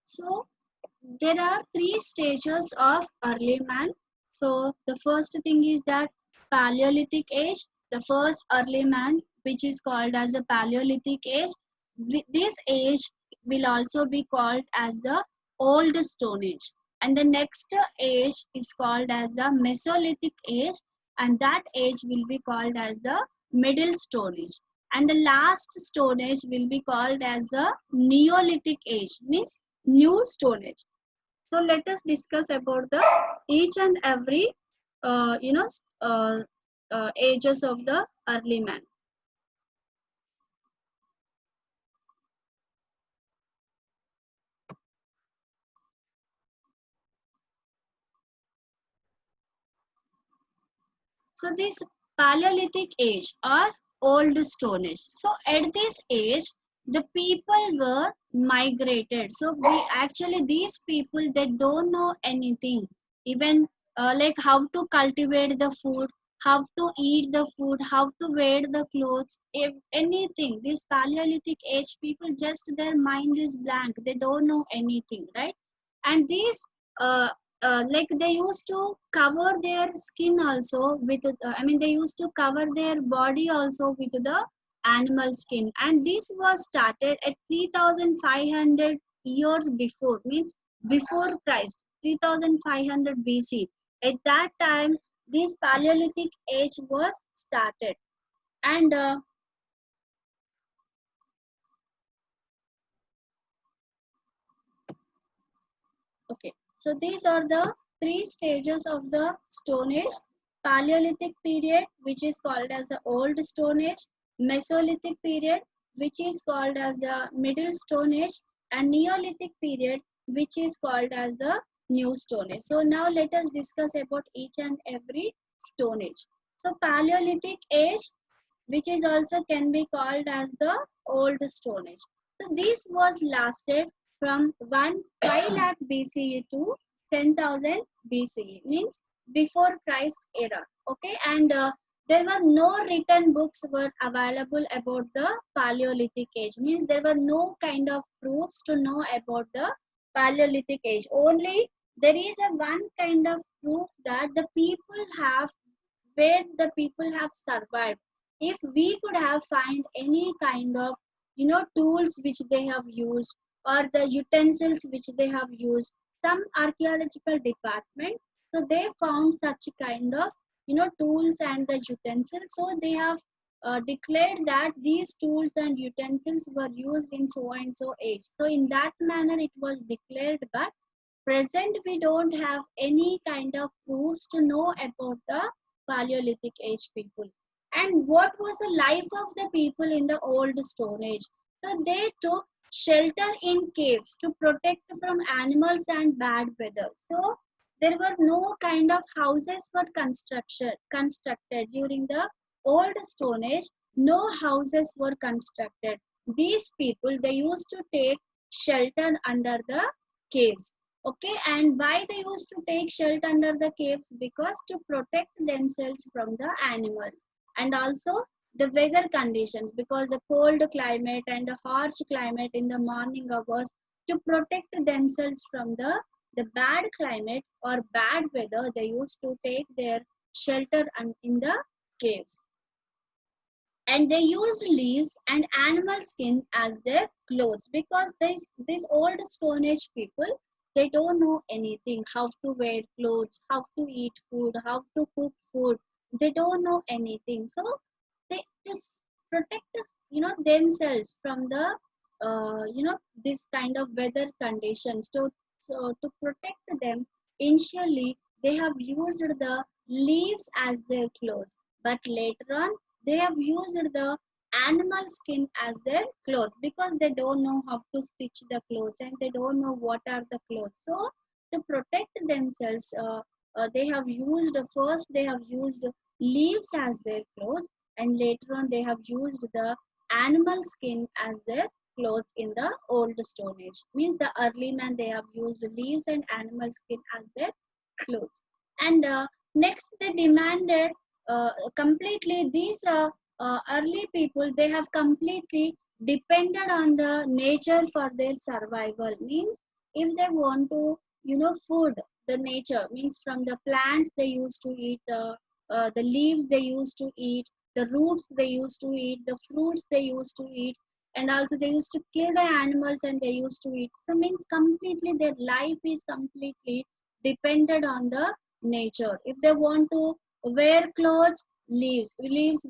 So there are three stages of early man. So the first thing is that Paleolithic age, the first early man, which is called as a Paleolithic age. This age will also be called as the Old Stone Age. And the next age is called as the Mesolithic age, and that age will be called as the Middle Stone Age. And the last Stone Age will be called as the Neolithic age, means New Stone Age. So let us discuss about the each and every uh, you know uh, ages of the early man. So this Paleolithic age or Old Stone Age. So at this age, the people were migrated. So we actually these people, they don't know anything, even like how to cultivate the food, how to eat the food, how to wear the clothes, if anything. This Paleolithic age people, just their mind is blank. They don't know anything, right? And these uh, like they used to cover their skin also with I mean they used to cover their body also with the animal skin, and this was started at 3500 years before, means before Christ, 3500 BC. At that time this Paleolithic age was started. And okay, so these are the three stages of the Stone Age. Paleolithic period, which is called as the Old Stone Age, Mesolithic period, which is called as the Middle Stone Age, and Neolithic period, which is called as the New Stone Age. So now let us discuss about each and every Stone Age. So Paleolithic age, which is also can be called as the Old Stone Age. So this was lasted from 5 lakh BCE to 10,000 BCE, means before Christ era. Okay, and there were no written books were available about the Paleolithic age, means there were no kind of proofs to know about the Paleolithic age. Only there is a one kind of proof that the people have, where the people have survived. If we could have find any kind of tools which they have used, or the utensils which they have used, some archaeological department, so they found such kind of tools and the utensils. So they have declared that these tools and utensils were used in so and so age. So in that manner it was declared, but present we don't have any kind of proofs to know about the Paleolithic age people. And what was the life of the people in the Old Stone Age? So they took shelter in caves to protect from animals and bad weather. So there were no kind of houses were constructed during the Old Stone Age. No houses were constructed. These people, they used to take shelter under the caves. Okay, and why they used to take shelter under the caves? Because to protect themselves from the animals, and also the weather conditions, because the cold climate and the harsh climate in the morning hours, to protect themselves from the bad climate or bad weather, they used to take their shelter in the caves. And they used leaves and animal skin as their clothes, because this old Stone Age people, they don't know anything, how to wear clothes, how to eat food, how to cook food. They don't know anything. So they just protect us, themselves from the this kind of weather conditions. So to protect them, initially they have used the leaves as their clothes, but later on they have used the animal skin as their clothes, because they don't know how to stitch the clothes and they don't know what are the clothes. So to protect themselves, they have used, first they have used leaves as their clothes, and later on they have used the animal skin as their clothes in the Old Stone Age. Means the early man, they have used leaves and animal skin as their clothes. And next they demanded completely these early people, they have completely depended on the nature for their survival. Means if they want to, food the nature, means from the plants they used to eat, the leaves they used to eat, the roots they used to eat, the fruits they used to eat, and also they used to kill the animals and they used to eat. So means completely their life is completely dependent on the nature. If they want to wear clothes, leaves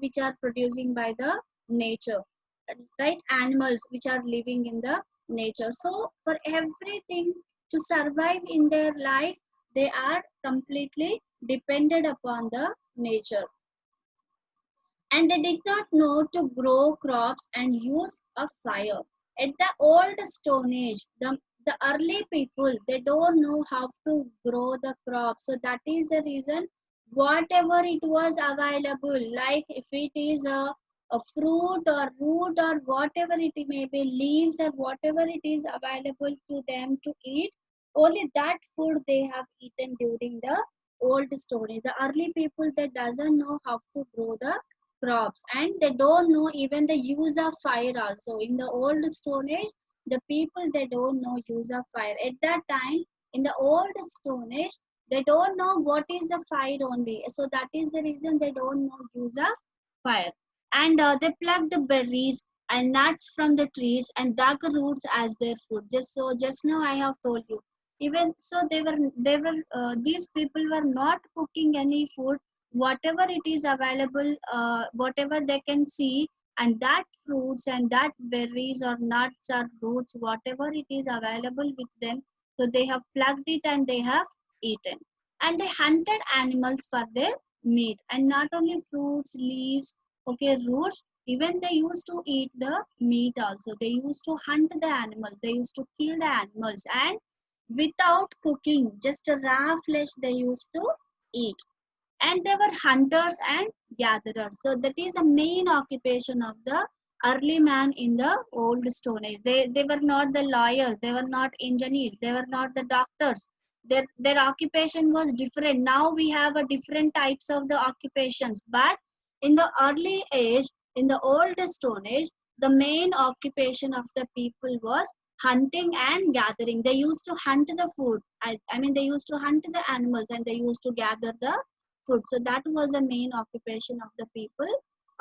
which are producing by the nature, right? Animals which are living in the nature. So for everything to survive in their life, they are completely dependent upon the nature. And they did not know to grow crops and use a fire. At the old Stone Age, the early people, they don't know how to grow the crops. So that is the reason whatever it was available, like if it is a fruit or root or whatever it may be, leaves or whatever it is available to them to eat, only that food they have eaten during the old Stone Age. The early people that doesn't know how to grow the crops, and they don't know even the use of fire also. In the old Stone Age, the people, they don't know use of fire at that time. In the old Stone Age, they don't know what is the fire only, so that is the reason they don't know use of fire. And they plucked the berries and nuts from the trees and dug roots as their food. Just now I have told you, even so they were these people were not cooking any food. Whatever it is available, whatever they can see, and that fruits and that berries or nuts or roots, whatever it is available with them, so they have plucked it and they have eaten. And they hunted animals for their meat, and not only fruits, leaves, okay, roots, even they used to eat the meat also. They used to hunt the animal, they used to kill the animals, and without cooking, just a raw flesh they used to eat. And they were hunters and gatherers. So that is the main occupation of the early man in the old Stone Age. They were not the lawyers, they were not engineers, they were not the doctors. Their occupation was different. Now we have a different types of the occupations, but in the early age, in the old Stone Age, the main occupation of the people was hunting and gathering. They used to hunt the food. I mean, they used to hunt the animals and they used to gather the food. So that was the main occupation of the people,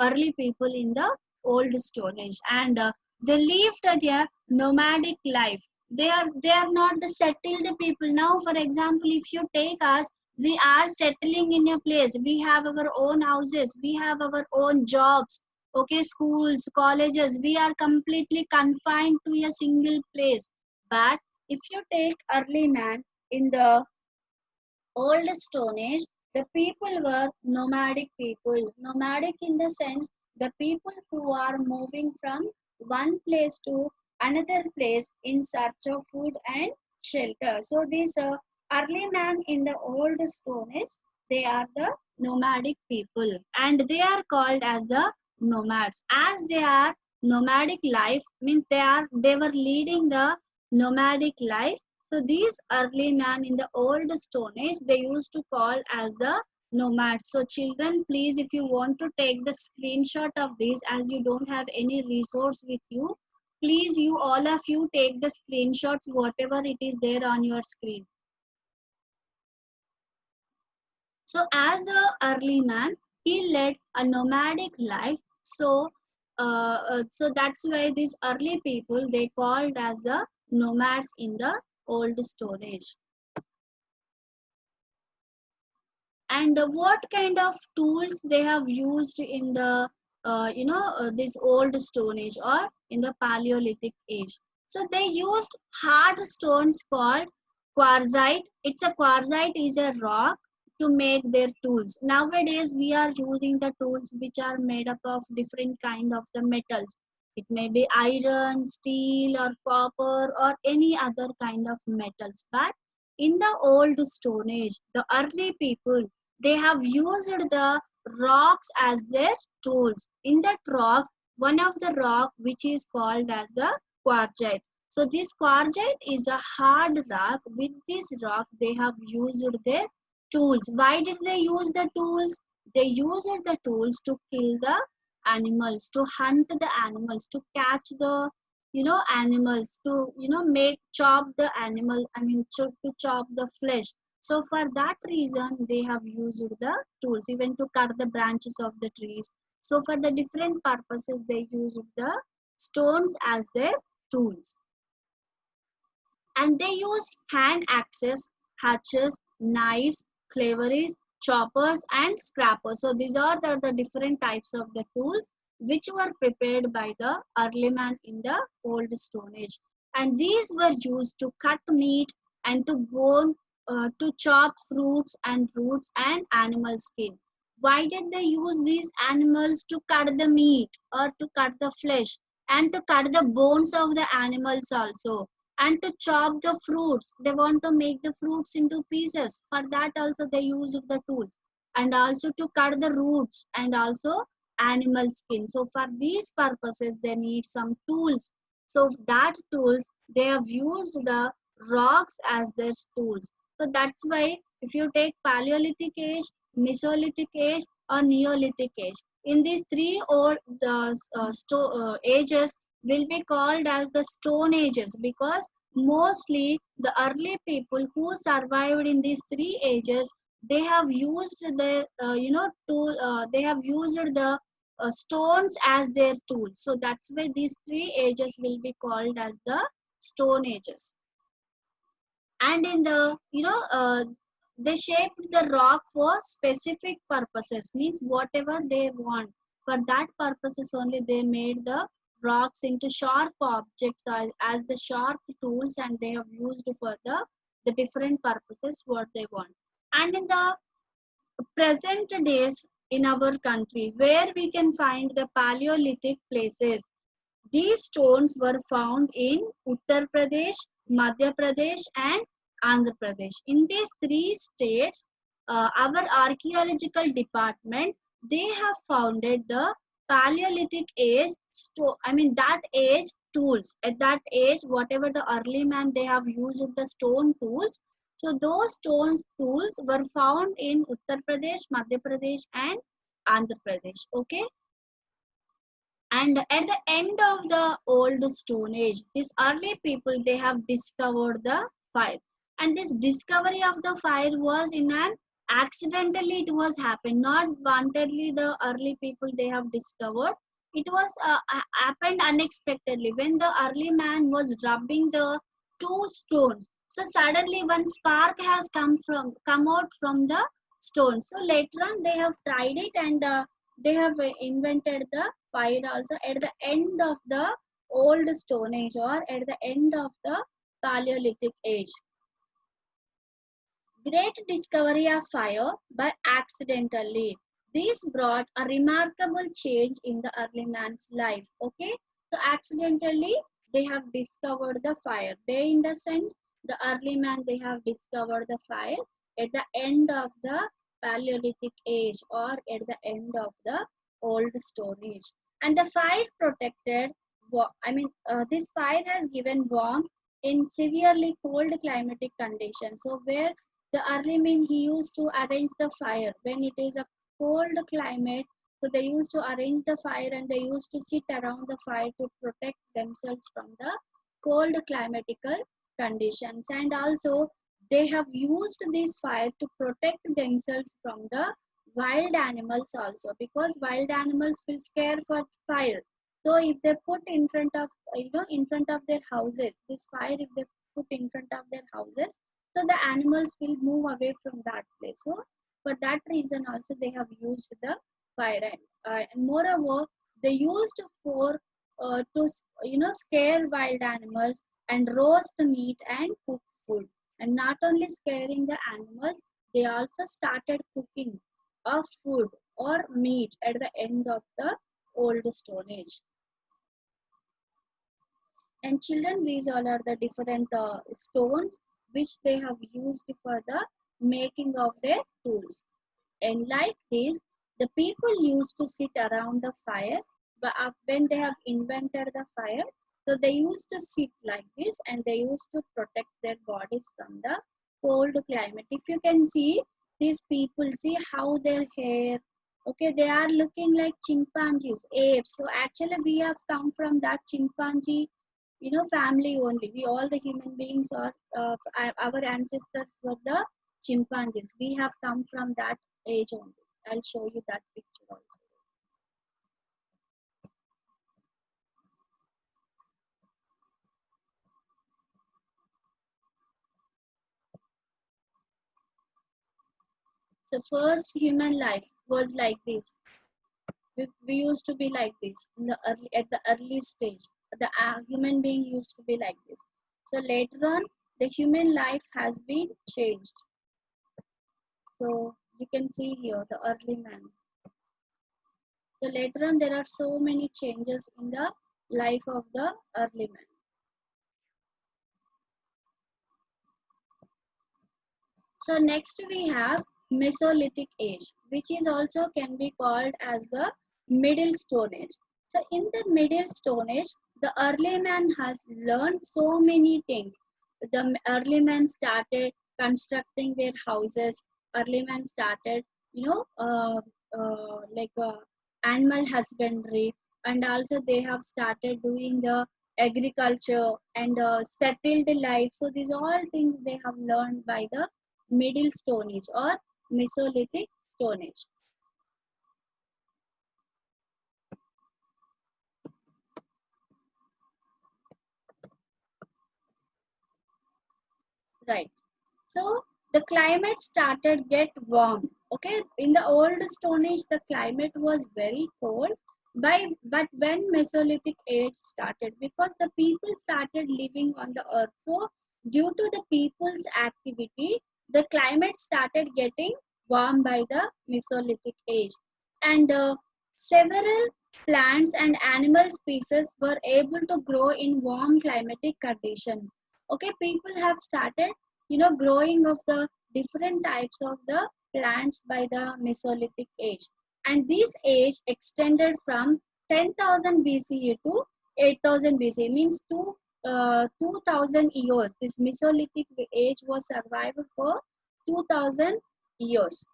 early people in the old Stone Age. And they lived a nomadic life. They are not the settled people. Now, for example, if you take us, we are settling in a place. We have our own houses. We have our own jobs. Okay, schools, colleges. We are completely confined to a single place. But if you take early man in the old Stone Age, the people were nomadic people. Nomadic in the sense, the people who are moving from one place to another place in search of food and shelter. So these early man in the old Stone Age, they are the nomadic people, and they are called as the nomads. As they are nomadic life, means they were leading the nomadic life. So these early man in the old Stone Age, they used to call as the nomads. So children, please, if you want to take the screenshot of this, as you don't have any resource with you, please, you all of you take the screenshots, whatever it is there on your screen. So as a early man, he led a nomadic life. So that's why these early people, they called as the nomads in the old Stone Age. And what kind of tools they have used in the this old Stone Age or in the Paleolithic age? So they used hard stones called quartzite. Quartzite is a rock to make their tools. Nowadays we are using the tools which are made up of different kind of the metals. It may be iron, steel, or copper, or any other kind of metals. But in the old Stone Age, the early people, they have used the rocks as their tools. In that rock, one of the rock which is called as the quartzite. So this quartzite is a hard rock. With this rock, they have used their tools. Why did they use the tools? They used the tools to kill the animals, to hunt the animals, to catch the animals to make chop the animal, to chop the flesh. So for that reason they have used the tools, even to cut the branches of the trees. So for the different purposes they used the stones as their tools. And they used hand axes, hatchets, knives, cleaveries, choppers, and scrapers. So these are the different types of the tools which were prepared by the early man in the old Stone Age. And these were used to cut meat and to bone, to chop fruits and roots and animal skin. Why did they use these animals? To cut the meat or to cut the flesh and to cut the bones of the animals also, and to chop the fruits. They want to make the fruits into pieces. For that also they use the tools, and also to cut the roots and also animal skin. So for these purposes they need some tools. So that tools they have used the rocks as their tools. So that's why if you take Paleolithic age, Mesolithic age, or Neolithic age, in these three old ages will be called as the Stone Ages, because mostly the early people who survived in these three ages, they have used their tool, they have used the stones as their tools. So that's why these three ages will be called as the Stone Ages. And in the they shaped the rock for specific purposes, means whatever they want, for that purposes only they made the rocks into sharp objects as the sharp tools, and they have used for the different purposes what they want. And in the present days in our country where we can find the Paleolithic places, these stones were found in Uttar Pradesh, Madhya Pradesh, and Andhra Pradesh. In these three states, our archaeological department, they have founded the Paleolithic age. That age tools. At that age, whatever the early man they have used the stone tools. So those stone tools were found in Uttar Pradesh, Madhya Pradesh, and Andhra Pradesh. Okay. And at the end of the old Stone Age, these early people they have discovered the fire. And this discovery of the fire was in an accidentally it was happened, not wantedly. The early people they have discovered it was happened unexpectedly when the early man was rubbing the two stones. So suddenly one spark has come out from the stone. So later on they have tried it, and they have invented the fire also at the end of the old Stone Age, or at the end of the Paleolithic age. Great discovery of fire by accidentally. This brought a remarkable change in the early man's life. Okay, so accidentally they have discovered the fire. They, in the sense, the early man they have discovered the fire at the end of the Paleolithic age, or at the end of the old Stone Age. And the fire protected. This fire has given warmth in severely cold climatic conditions. So where the early men he used to arrange the fire when it is a cold climate. So they used to arrange the fire and they used to sit around the fire to protect themselves from the cold climatical conditions. And also they have used this fire to protect themselves from the wild animals also, because wild animals will scare for fire. So if they put in front of in front of their houses, this fire if they put in front of their houses, so the animals will move away from that place. So for that reason also they have used the fire. And moreover they used for to scare wild animals and roast meat and cook food. And not only scaring the animals, they also started cooking of food or meat at the end of the old Stone Age. And children, these all are the different stones which they have used for the making of their tools. And like this, the people used to sit around the fire. But when they have invented the fire, so they used to sit like this, and they used to protect their bodies from the cold climate. If you can see, these people, see how their hair, okay, they are looking like chimpanzees, apes. So actually we have come from that chimpanzee family only. We all the human beings are our ancestors were the chimpanzees. We have come from that age only. I'll show you that picture also. So first human life was like this. We used to be like this in the early at the early stage. The human being used to be like this. So later on, the human life has been changed. So you can see here the early man. So later on, there are so many changes in the life of the early man. So next we have Mesolithic age, which is also can be called as the Middle Stone Age. So in the Middle Stone Age, the early man has learned so many things. The early man started constructing their houses. Early man started, like animal husbandry, and also they have started doing the agriculture and settled life. So these all things they have learned by the Middle Stone Age or Mesolithic Stone Age. Right. So the climate started get warm. Okay, in the old Stone Age, the climate was very cold. But when Mesolithic age started, because the people started living on the earth, so due to the people's activity, the climate started getting warm by the Mesolithic age, and several plants and animal species were able to grow in warm climatic conditions. Okay, people have started growing of the different types of the plants by the Mesolithic age, and this age extended from 10,000 BCE to 8,000 BCE, means 2,000 years. This Mesolithic age was survived for 2,000 years.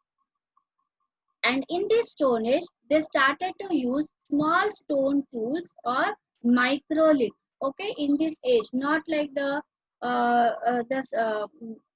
And in this Stone Age, they started to use small stone tools or microliths. Okay, in this age, not like the this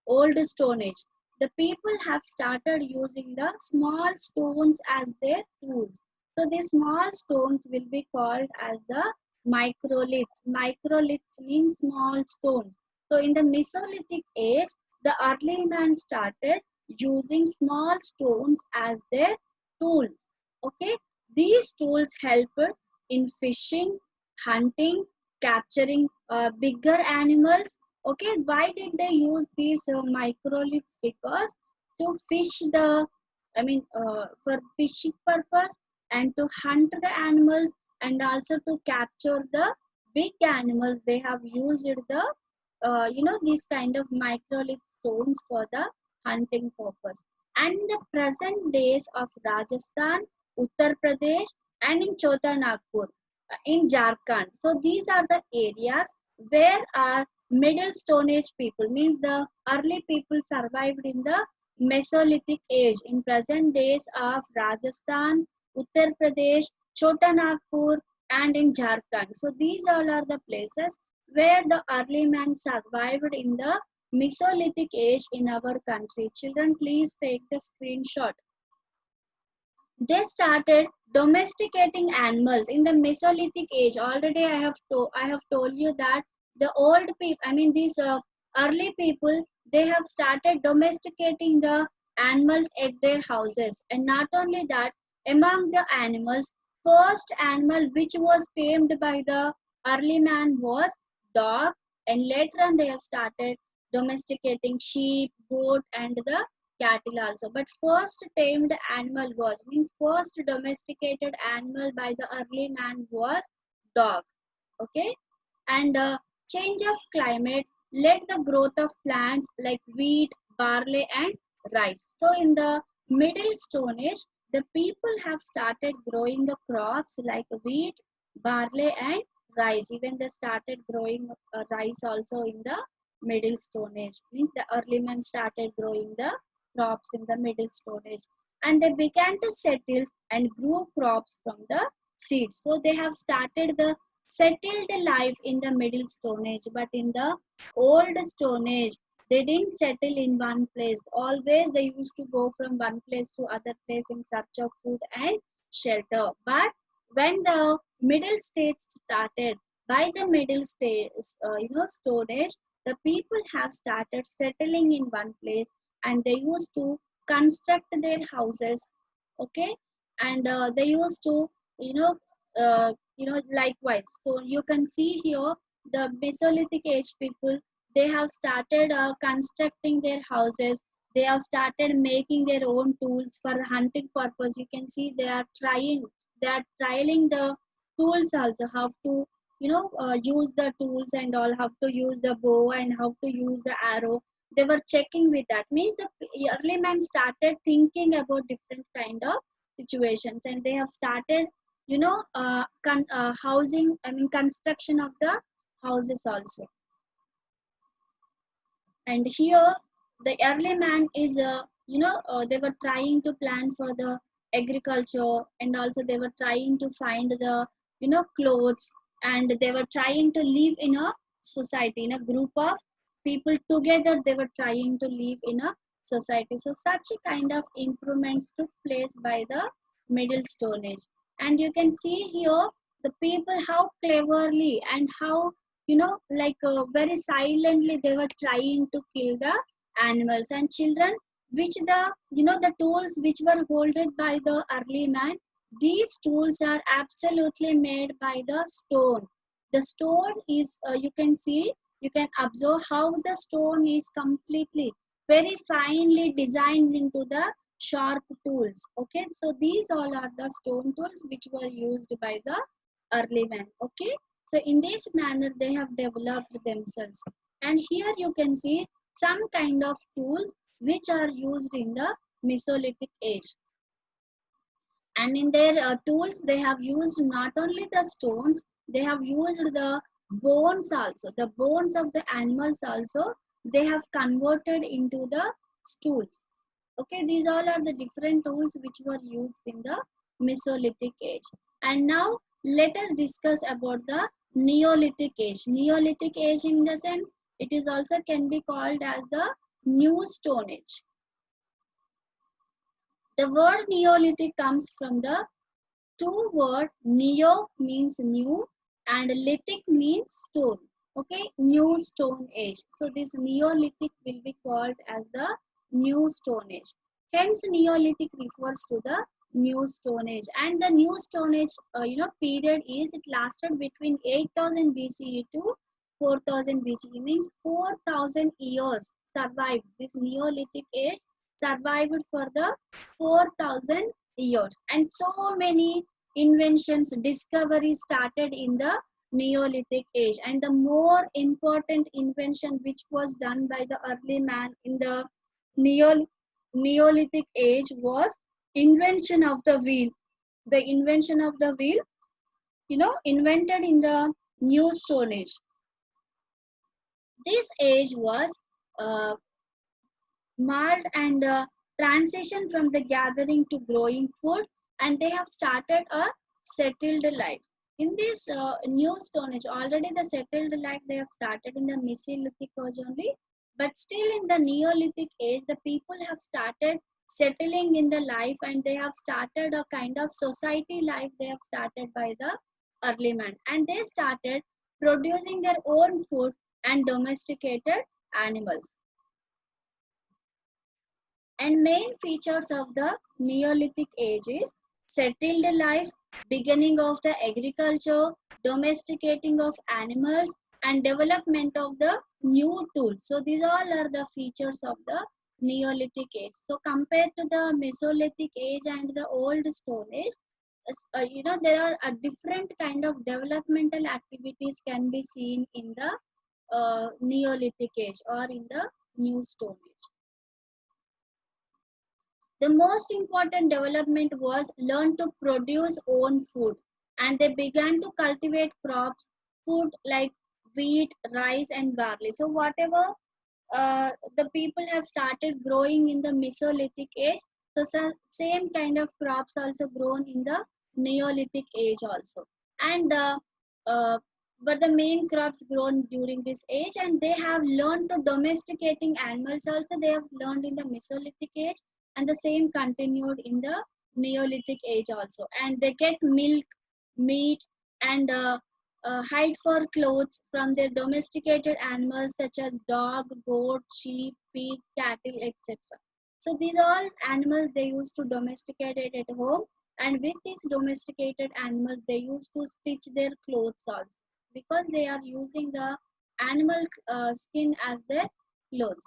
old Stone Age. The people have started using the small stones as their tools. So these small stones will be called as the microliths. Microliths means small stones. So in the Mesolithic age, the early man started using small stones as their tools. Okay, these tools help in fishing, hunting, capturing bigger animals. Okay, why did they use these microliths? Because to fish the, for fishing purpose, and to hunt the animals, and also to capture the big animals, they have used the these kind of microlith stones for the hunting purpose. And in the present days of Rajasthan, Uttar Pradesh, and in Chota Nagpur, in Jharkhand. So these are the areas where our Middle Stone Age people, means the early people survived in the Mesolithic age. In present days of Rajasthan, Uttar Pradesh, Chota Nagpur, and in Jharkhand. So these all are the places where the early man survived in the Mesolithic age in our country. Children, please take the screenshot. They started domesticating animals in the Mesolithic age. Already I have told you that the old people, these early people, they have started domesticating the animals at their houses. And not only that, among the animals, first animal which was tamed by the early man was dog, and later on they have started domesticating sheep, goat, and the cattle also. But first tamed animal was, means first domesticated animal by the early man was dog. Okay, and change of climate led the growth of plants like wheat, barley, and rice. So in the Middle Stone Age, the people have started growing the crops like wheat, barley, and rice. Even they started growing rice also in the Middle Stone Age. Means the early men started growing the crops in the Middle Stone Age, and they began to settle and grew crops from the seeds. So they have started the settled life in the Middle Stone Age. But in the Old Stone Age, they didn't settle in one place. Always they used to go from one place to other place in search of food and shelter. But when the Middle States started, by the Middle Stage, Stone Age, the people have started settling in one place, and they used to construct their houses, okay, and they used to, you know likewise. So you can see here the Mesolithic age people, they have started constructing their houses. They have started making their own tools for hunting purpose. You can see they are trialing the tools also, how to use the tools and all, how to use the bow and how to use the arrow. They were checking with that. Means the early man started thinking about different kind of situations, and they have started housing, I mean construction of the houses also. And here the early man is they were trying to plan for the agriculture, and also they were trying to find the clothes, and they were trying to live in a society, in a group of people together. They were trying to live in a society. So such a kind of improvements took place by the Middle Stone Age. And you can see here the people how cleverly and how very silently they were trying to kill the animals and children, which the the tools which were holded by the early man, these tools are absolutely made by the stone. The stone is you can see, you can observe how the stone is completely very finely designed into the sharp tools. Okay, so these all are the stone tools which were used by the early man. Okay, so in this manner, they have developed themselves. And here you can see some kind of tools which are used in the Mesolithic age. And in their tools, they have used not only the stones, they have used the bones also. The bones of the animals also, they have converted into the stools. Okay, these all are the different tools which were used in the Mesolithic age. And now let us discuss about the Neolithic age. Neolithic age, in the sense, it is also can be called as the New Stone Age. The word Neolithic comes from the two word neo means new and lithic means stone. Okay, New Stone Age. So this Neolithic will be called as the New Stone Age. Hence Neolithic refers to the New Stone Age. And the New Stone Age period is, it lasted between 8000 BCE to 4000 BCE, means 4000 years survived. This Neolithic age survived for the 4000 years, and so many inventions, discoveries started in the Neolithic age. And the more important invention which was done by the early man in the Neolithic age was invention of the wheel. The invention of the wheel, invented in the New Stone Age. This age was marked and transition from the gathering to growing food, and they have started a settled life. In this New Stone Age, already the settled life they have started in the Mesolithic age only, but still in the Neolithic age, the people have started settling in the life, and they have started a kind of society life they have started by the early man, and they started producing their own food and domesticated animals. And main features of the Neolithic age is settled life, beginning of the agriculture, domesticating of animals, and development of the new tools. So these all are the features of the Neolithic age. So compared to the Mesolithic age and the Old Stone Age, there are a different kind of developmental activities can be seen in the Neolithic age or in the New Stone Age. The most important development was learn to produce own food, and they began to cultivate crops, food like wheat, rice, and barley. So whatever the people have started growing in the Mesolithic age, so same kind of crops also grown in the Neolithic age also. And uh, but the main crops grown during this age, and they have learned to domesticating animals also. They have learned in the Mesolithic age, and the same continued in the Neolithic age also. And they get milk, meat, and hide for clothes from their domesticated animals such as dog, goat, sheep, pig, cattle, etc. So these are all animals they used to domesticate it at home, and with these domesticated animals they used to stitch their clothes also, because they are using the animal skin as their clothes.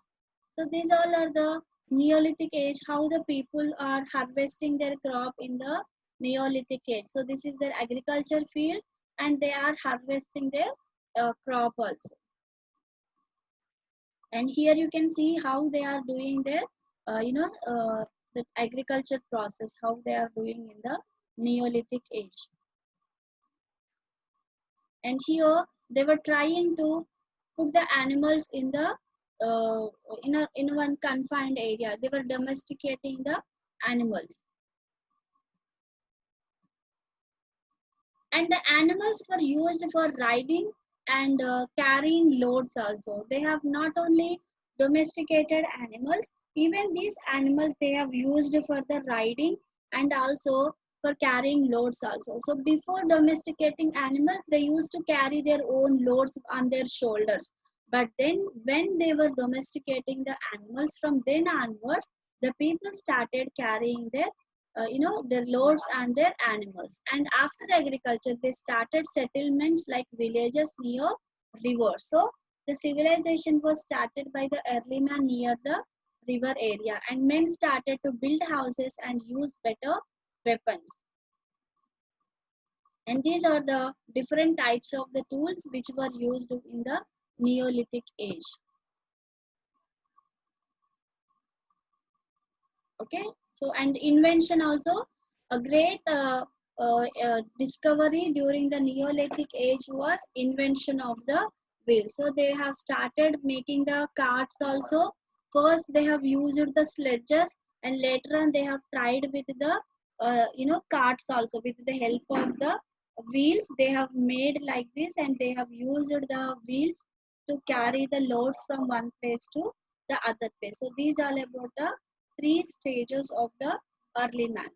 So these all are the Neolithic age, how the people are harvesting their crop in the Neolithic age. So this is their agriculture field, and they are harvesting their crop also. And here you can see how they are doing their the agriculture process, how they are doing in the Neolithic age. And here they were trying to put the animals in the uh, in one confined area. They were domesticating the animals, and the animals were used for riding and carrying loads also. They have not only domesticated animals, even these animals they have used for the riding and also for carrying loads also. So before domesticating animals, they used to carry their own loads on their shoulders. But then when they were domesticating the animals, from then onwards, the people started carrying their their loads and their animals. And after agriculture they started settlements like villages near rivers. So the civilization was started by the early man near the river area, and men started to build houses and use better weapons. And these are the different types of the tools which were used in the Neolithic age. Okay, so and invention also, a great discovery during the Neolithic age was invention of the wheel. So they have started making the carts also. First they have used the sledges, and later on they have tried with the carts also. With the help of the wheels they have made like this, and they have used the wheels to carry the loads from one place to the other place. So these are about the three stages of the early man.